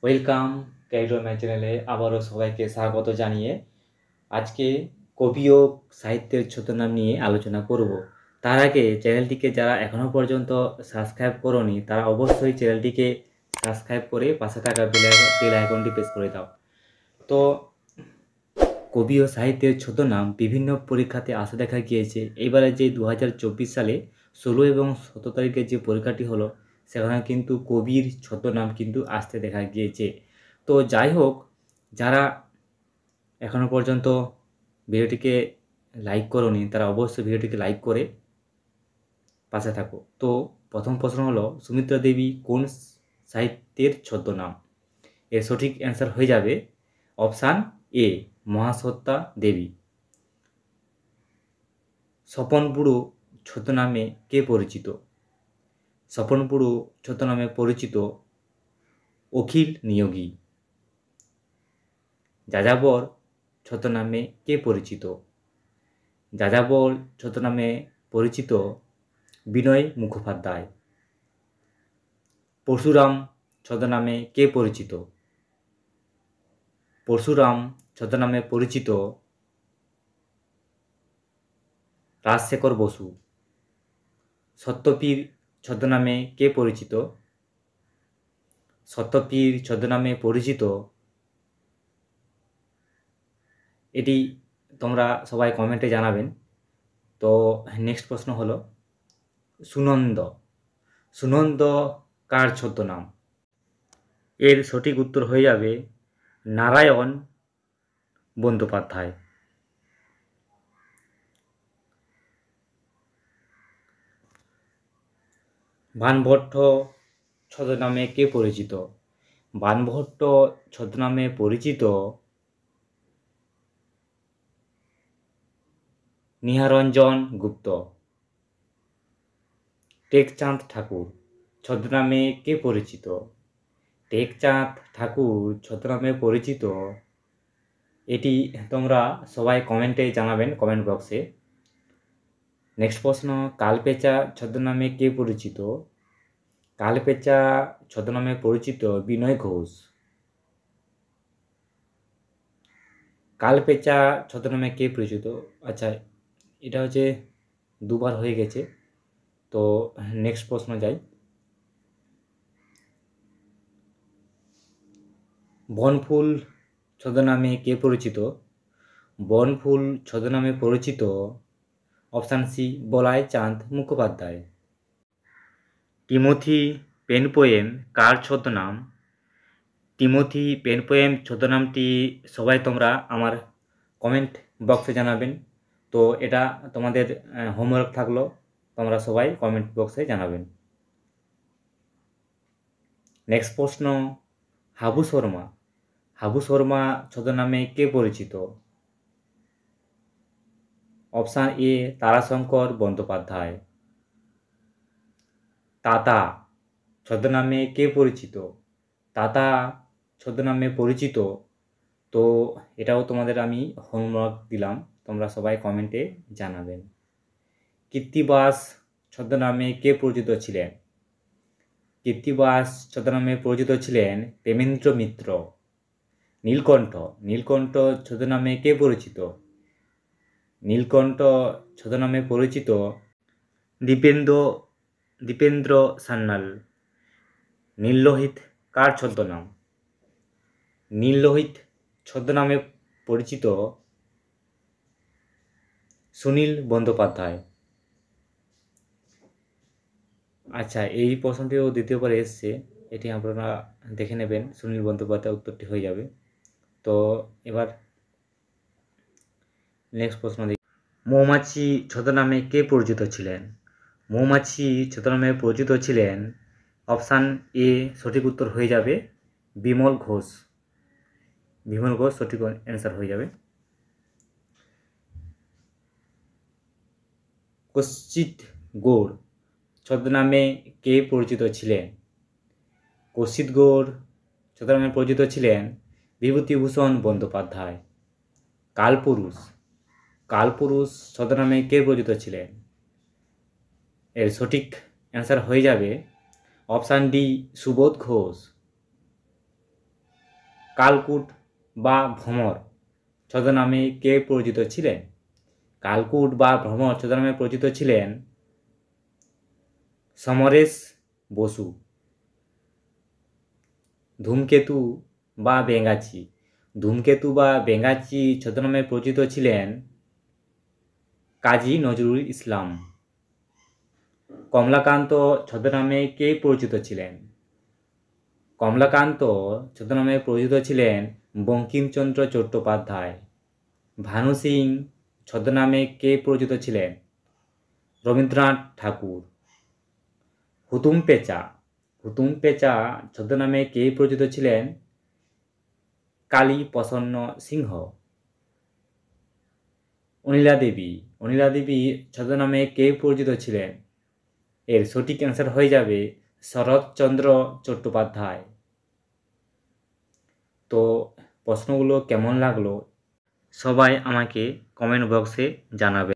Welcome ক্যারিডোর math চ্যানেলে আবারও সবাইকে স্বাগত জানিয়ে আজকে কবি ও সাহিত্যের ছদ্মনাম নিয়ে আলোচনা করব। তার আগে চ্যানেলটিকে যারা এখনও পর্যন্ত সাবস্ক্রাইব করোনি তারা অবশ্যই চ্যানেলটিকে সাবস্ক্রাইব করে পাশে থাকা বেল আইকনটি প্রেস করে দাও। তো কবি ও সাহিত্যের ছদ্মনাম বিভিন্ন পরীক্ষাতে আসা দেখা গিয়েছে। এবারে যে 2024 সালে 16 এবং 17 তারিখে যে পরীক্ষাটি হলো সেখানে কিন্তু কবির ছদ্মনাম কিন্তু আসতে দেখা গিয়েছে। তো যাই হোক, যারা এখনও পর্যন্ত ভিডিওটিকে লাইক করোনি তারা অবশ্যই ভিডিওটিকে লাইক করে পাশে থাকো। তো প্রথম প্রশ্ন হলো, সুমিত্রা দেবী কোন সাহিত্যের ছদ্মনাম? এর সঠিক অ্যান্সার হয়ে যাবে অপশান এ, মহাশ্বেতা দেবী। স্বপন বুড়ো ছদ্মনামে কে পরিচিত? স্বপন বুড়ো ছদ্মনামে পরিচিত অখিল নিয়োগী। যাযাবর ছদ্মনামে কে পরিচিত? যাযাবর ছদ্মনামে পরিচিত বিনয় মুখোপাধ্যায়। পরশুরাম ছদ্মনামে কে পরিচিত? পরশুরাম ছদ্মনামে পরিচিত রাজশেখর বসু। সত্যপীর ছদ্মনামে কে পরিচিত? সত্যপীর ছদ্মনামে পরিচিত, এটি তোমরা সবাই কমেন্টে জানাবেন। তো নেক্সট প্রশ্ন হলো, সুনন্দ সুনন্দ কার ছদ্মনাম? এর সঠিক উত্তর হয়ে যাবে নারায়ণ বন্দ্যোপাধ্যায়। বাণভট্ট ছদ্মনামে কে পরিচিত? বাণভট্ট ছদ্মনামে পরিচিত নিহারঞ্জন গুপ্ত। টেকচাঁদ ঠাকুর ছদ্মনামে কে পরিচিত? টেকচাঁদ ঠাকুর ছদ্মনামে পরিচিত, এটি তোমরা সবাই কমেন্টে জানাবেন, কমেন্ট বক্সে। নেক্সট প্রশ্ন, কালপেঁচা ছদ্মনামে কে পরিচিত? কালপেঁচা ছদ্মনামে পরিচিত বিনয় ঘোষ। কালপেঁচা ছদ্মনামে কে পরিচিত? আচ্ছা, এটা হচ্ছে দুবার হয়ে গেছে। তো নেক্সট প্রশ্ন যাই। বনফুল ছদ্মনামে কে পরিচিত? বনফুল ছদ্মনামে পরিচিত অপশান সি, বলাই চাঁদ মুখোপাধ্যায়। টিমোথি পেনপোয়েম কার ছদ্মনাম? টিমোথি পেনপোয়েম ছদ্মনামটি সবাই তোমরা আমার কমেন্ট বক্সে জানাবেন। তো এটা তোমাদের হোমওয়ার্ক থাকলো, তোমরা সবাই কমেন্ট বক্সে জানাবেন। নেক্সট প্রশ্ন, হাবু শর্মা হাবু শর্মা ছদ্মনামে কে পরিচিত? Option A, Tarashankar Bandyopadhyay. তাতা ছদ্মনামে কে পরিচিত? তাতা ছদ্মনামে পরিচিত, তো এটাও তোমাদের আমি হোমওয়ার্ক দিলাম, তোমরা সবাই কমেন্টে জানাবেন। কৃত্তিবাস ছদ্মনামে কে পরিচিত ছিলেন? কৃত্তিবাস ছদ্মনামে পরিচিত ছিলেন প্রেমেন্দ্র মিত্র। নীলকণ্ঠ ছদ্মনামে কে পরিচিত? নীলকণ্ঠ ছদ্মনামে পরিচিত দীপেন্দ্র সান্যাল। নীললোহিত কার ছদ্মনাম? নীললোহিত ছদ্মনামে পরিচিত সুনীল বন্দ্যোপাধ্যায়। আচ্ছা, এই প্রশ্নটিও দ্বিতীয়বার এসছে, এটি আপনারা দেখে নেবেন, সুনীল বন্দ্যোপাধ্যায় উত্তরটি হয়ে যাবে। তো এবার নেক্সট প্রশ্ন দেখি, মৌমাছি ছদ্মনামে কে পরিচিত ছিলেন? মৌমাছি ছদ্মনামে পরিচিত ছিলেন অপশান এ, সঠিক উত্তর হয়ে যাবে বিমল ঘোষ। বিমল ঘোষ সঠিক অ্যান্সার হয়ে যাবে। কৌশিক গৌড় ছদ্মনামে কে পরিচিত ছিলেন? কৌশিক গৌড় ছদ্মনামে পরিচিত ছিলেন বিভূতিভূষণ বন্দ্যোপাধ্যায়। কালপুরুষ ছদ্মনামে কে পরিচিত ছিলেন? এর সঠিক অ্যান্সার হয়ে যাবে অপশান ডি, সুবোধ ঘোষ। কালকুট বা ভ্রমর ছদ্মনামে কে পরিচিত ছিলেন? কালকুট বা ভ্রমর ছদ্মনামে পরিচিত ছিলেন সমরেশ বসু। ধূমকেতু বা বেঙ্গাচি ছদ্মনামে পরিচিত ছিলেন কাজী নজরুল ইসলাম। কমলাকান্ত ছদ্মনামে কে পরিচিত ছিলেন? কমলাকান্ত ছদ্মনামে পরিচিত ছিলেন বঙ্কিমচন্দ্র চট্টোপাধ্যায়। ভানু সিং ছদ্মনামে কে পরিচিত ছিলেন? রবীন্দ্রনাথ ঠাকুর। হুতুম পেঁচা ছদ্মনামে কে পরিচিত ছিলেন? কালী প্রসন্ন সিংহ। অনিলা দেবী ছদ্মনামে কে পরিচিত ছিলেন? এর সঠিক অ্যান্সার হয়ে যাবে শরৎচন্দ্র চট্টোপাধ্যায়। তো প্রশ্নগুলো কেমন লাগলো সবাই আমাকে কমেন্ট বক্সে জানাবে।